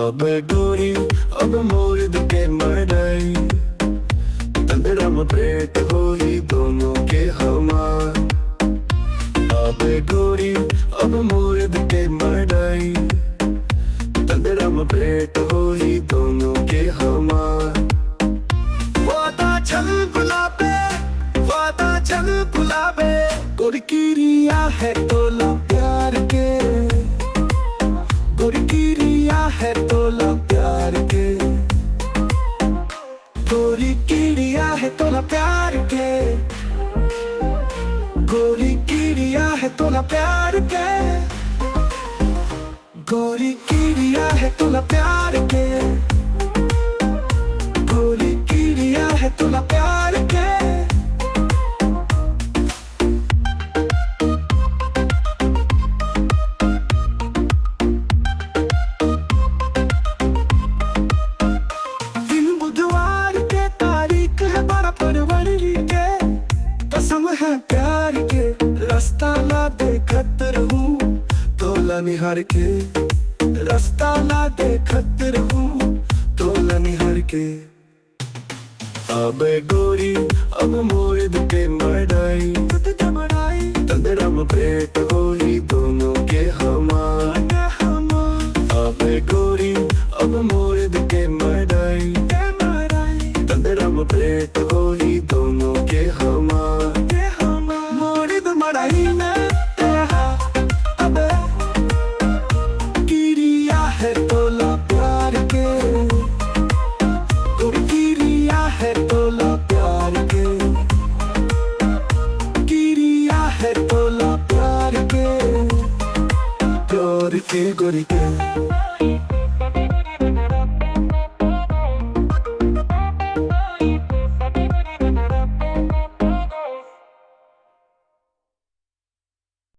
अब गोरी अब मोर के मड़ाई तंदरा में भेंट होली दोनों के हमार। अब गोरी अब मोर के मड़ाई तंदरा में भेंट होली दोनों के हमार। वादा चल गुलाबे वादा चल गुलाबे गोरी की रिया है तोला प्यार के गोरी की रिया है तोला प्यार के गोरी की रिया है तोला प्यार के गोरी की रिया है तोला प्यार के गोरी की रिया है तोला प्यार के गोरी की रिया है तोला प्यार के। दिन बुधवार के तारीख है 12 फरवरी के कसम है प्यार के रास्ता ला देखत रहूं तोला निहार के रास्ता ला देखत रहूं तोला निहार के। अब गोरी अब मोर के मड़ाई तंदरा में भेंट होली दोनों के हमार। अब गोरी अब मोर के मड़ाई तंदरा में भेंट होली दोनों के हमार। मोर मड़ाई में अब गिरिया है तोला प्यार के गिरिया है तोला प्यार के गिरिया है तोला प्यार के प्यार के गोरी के।